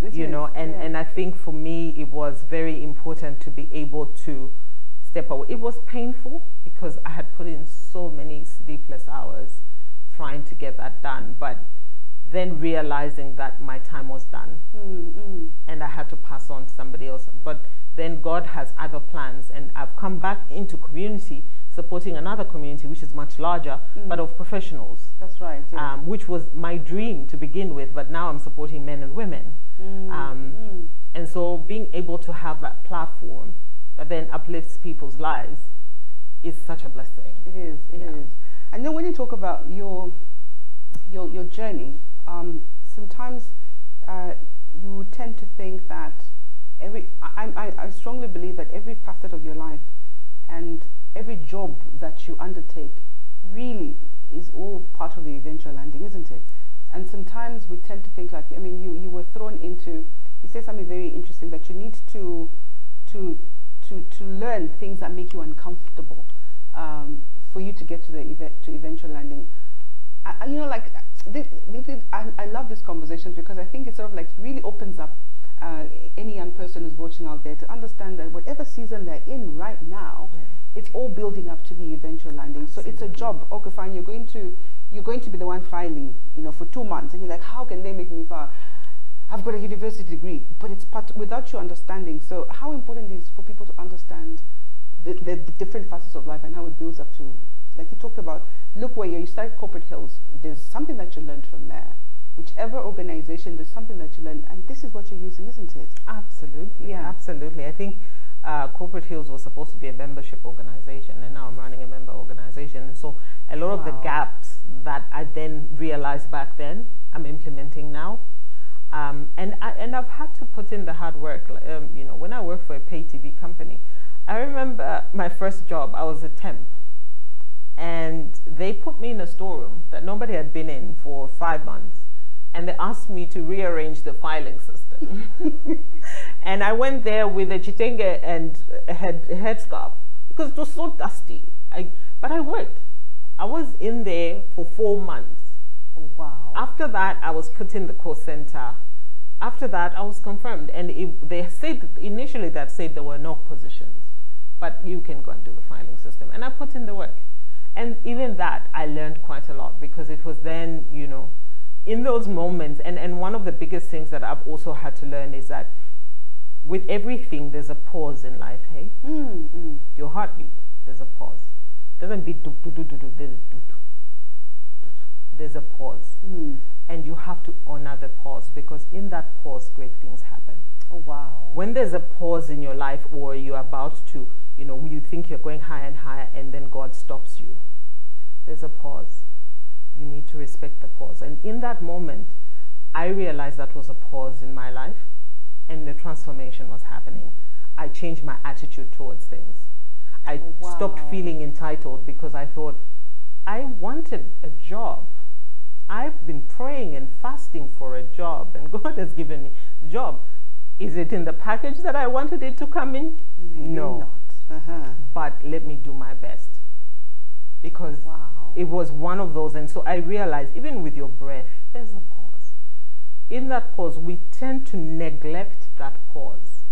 And I think for me it was very important to be able to step away. It was painful because I had put in so many sleepless hours trying to get that done, but then realizing that my time was done and I had to pass on to somebody else. But then God has other plans, and I've come back into community, supporting another community which is much larger, but of professionals. That's right. Yeah. Which was my dream to begin with, but now I'm supporting men and women. And so being able to have that platform that then uplifts people's lives is such a blessing. It is. It is. I know when you talk about your journey, sometimes you tend to think that I strongly believe that every facet of your life and every job that you undertake really is all part of the eventual landing, isn't it? And sometimes we tend to think like, I mean, you were thrown into, you said something very interesting, that you need to learn things that make you uncomfortable for you to get to the eventual landing. You know, like I love these conversations because I think it sort of like really opens up any young person who's watching out there to understand that whatever season they're in right now, it's all building up to the eventual landing. So it's a job. Okay, fine. You're going to be the one filing, you know, for 2 months, and you're like, how can they make me file? I've got a university degree, but it's part without you understanding. So how important it is for people to understand the different facets of life and how it builds up to, like you talked about, look where you started Corporate Hills, there's something that you learned from there. Whichever organization, there's something that you learn, and this is what you're using, isn't it? Absolutely. Yeah, absolutely. I think Corporate Hills was supposed to be a membership organization, and now I'm running a member organization. And so a lot of the gaps that I then realized back then, I'm implementing now. And I've had to put in the hard work. You know, when I worked for a pay TV company, I remember my first job, I was a temp. And they put me in a storeroom that nobody had been in for 5 months. And they asked me to rearrange the filing system. And I went there with a chitenge and a headscarf because it was so dusty. But I worked. I was in there for 4 months. Oh, wow. After that, I was put in the call center. After that, I was confirmed. And they said, initially that said there were no positions, but you can go and do the filing system. And I put in the work. And even that, I learned quite a lot because it was then, you know, in those moments, and one of the biggest things that I've also had to learn is that with everything, there's a pause in life, hey? Your heartbeat, there's a pause. It doesn't be do, do, do, do, do, do, do, do. There's a pause. And you have to honor the pause because in that pause, great things happen. Oh, wow. When there's a pause in your life or you're about to, you know, you think you're going higher and higher and then God stops you, there's a pause. You need to respect the pause. And in that moment, I realized that was a pause in my life and the transformation was happening. I changed my attitude towards things. I stopped feeling entitled because I thought, I wanted a job. I've been praying and fasting for a job and God has given me the job. Is it in the package that I wanted it to come in? Maybe no. Not. But let me do my best. Because it was one of those. And so I realized, even with your breath, there's a pause. In that pause, we tend to neglect that pause.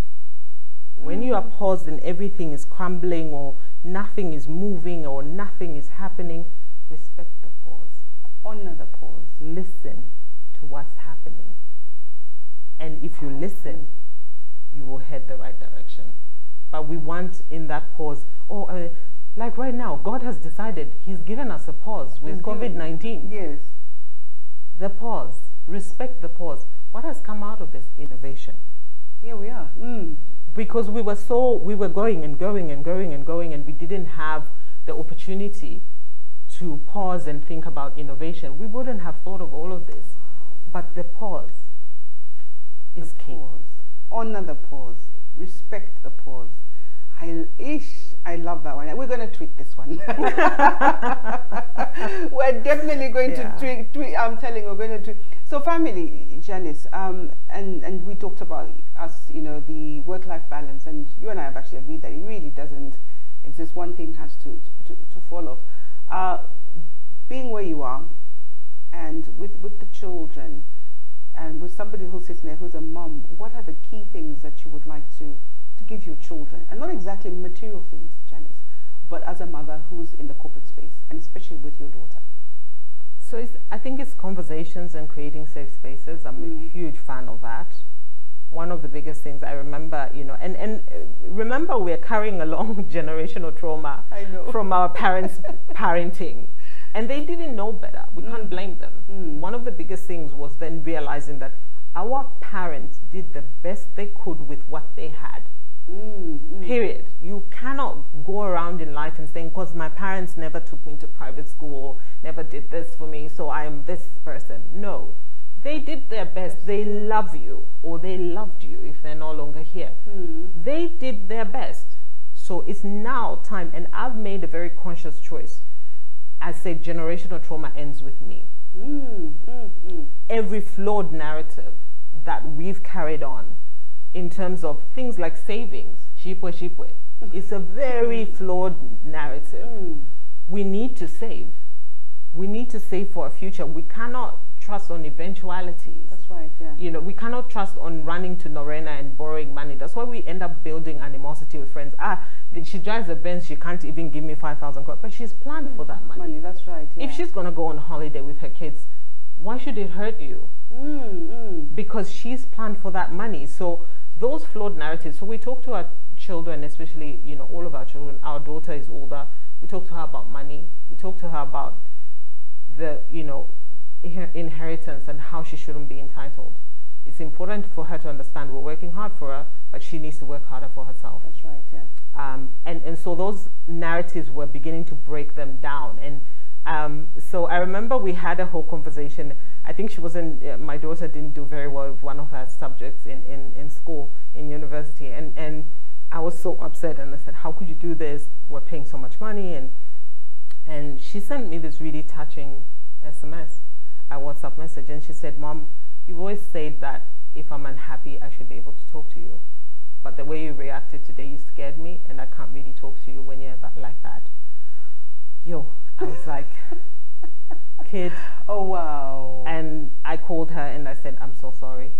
When you are paused and everything is crumbling or nothing is moving or nothing is happening, respect the pause. Honor the pause. Listen to what's happening. And if you listen, you will head the right direction. But we want in that pause, like right now, God has decided He's given us a pause with COVID-19. Yes. The pause. Respect the pause. What has come out of this? Innovation. Here we are. Because we were going and going and going and going, and we didn't have the opportunity to pause and think about innovation. We wouldn't have thought of all of this. But the pause is key. Honor the pause. Respect the pause. I love that one. We're going to tweet this one. We're definitely going to tweet. I'm telling you, we're going to tweet. So family, Janice, and we talked about us, you know, the work-life balance, and you and I have actually agreed that it really doesn't exist. One thing has to follow. Being where you are, and with the children, and with somebody who's sitting there who's a mom, what are the key things that you would like to give your children? And not exactly material things, Janice, but as a mother who's in the corporate space, and especially with your daughter. So I think it's conversations and creating safe spaces. I'm a huge fan of that. One of the biggest things I remember, you know, and remember, we're carrying along generational trauma from our parents' parenting, and they didn't know better. We can't blame them. One of the biggest things was then realizing that our parents did the best they could with what they had. Period. You cannot go around in life and saying, because my parents never took me to private school, never did this for me, so I am this person. No. They did their best. They love you, or they loved you if they're no longer here. They did their best. So it's now time, and I've made a very conscious choice. I say generational trauma ends with me. Every flawed narrative that we've carried on in terms of things like savings, shipwe, it's a very flawed narrative. We need to save. We need to save for a future. We cannot trust on eventualities. That's right, yeah. You know, we cannot trust on running to Norena and borrowing money. That's why we end up building animosity with friends. She drives a Benz, she can't even give me 5,000, but she's planned for that money. That's right, yeah. If she's going to go on holiday with her kids, why should it hurt you? Because she's planned for that money. So those flawed narratives. So we talk to our children, especially, you know, all of our children. Our daughter is older. We talk to her about money. We talk to her about the, you know, inheritance and how she shouldn't be entitled. It's important for her to understand we're working hard for her, but she needs to work harder for herself. That's right, yeah. And so those narratives were beginning to break them down. And so I remember we had a whole conversation. I think she was my daughter didn't do very well with one of her subjects in school, in university. And I was so upset, and I said, how could you do this? We're paying so much money. And she sent me this really touching SMS, a WhatsApp message. And she said, Mom, you've always said that if I'm unhappy, I should be able to talk to you. But the way you reacted today, you scared me, and I can't really talk to you when you're like that. Yo, I was like, kid. Oh, wow. And I called her and I said, I'm so sorry.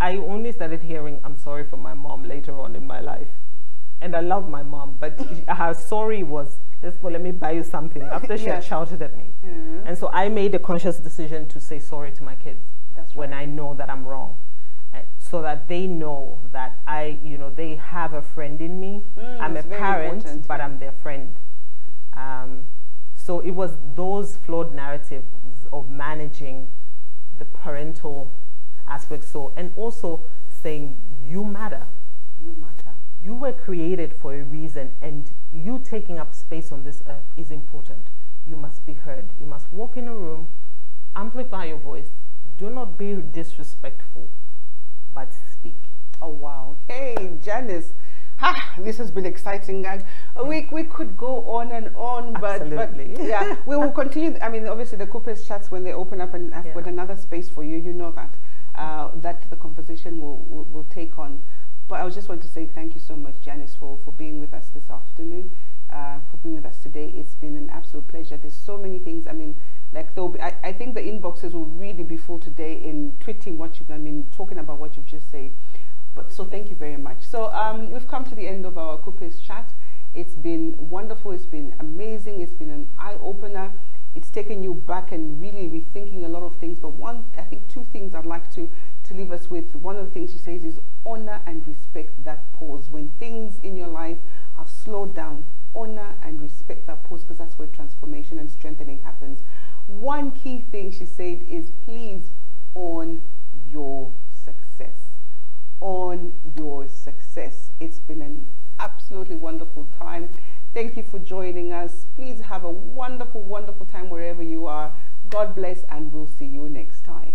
I only started hearing I'm sorry from my mom later on in my life. And I love my mom, but her sorry was, let's go, let me buy you something, after she had shouted at me. And so I made a conscious decision to say sorry to my kids. That's when right. I know that I'm wrong. So that they know that they have a friend in me. I'm a parent, but I'm their friend. So it was those flawed narratives of managing the parental aspect. So, and also saying, you matter. You matter. You were created for a reason, and you taking up space on this earth is important. You must be heard. You must walk in a room, amplify your voice. Do not be disrespectful, but speak. Oh, wow. Hey, Janice. This has been exciting. We could go on and on, but yeah, we will continue. I mean, obviously the Kupes chats, when they open up, and I've got another space for you, you know that, that the conversation will take on. But I just want to say thank you so much, Janice, for being with us this afternoon, for being with us today. It's been an absolute pleasure. There's so many things. I mean, like I think the inboxes will really be full today in tweeting talking about what you've just said. But so thank you very much. So we've come to the end of our Kupes chat. It's been wonderful. It's been amazing. It's been an eye-opener. It's taken you back and really rethinking a lot of things. But I think two things I'd like to leave us with. One of the things she says is honor and respect that pause. When things in your life have slowed down, honor and respect that pause, because that's where transformation and strengthening happens. One key thing she said is please own your success. On your success. It's been an absolutely wonderful time. Thank you for joining us. Please have a wonderful, wonderful time wherever you are. God bless, and we'll see you next time.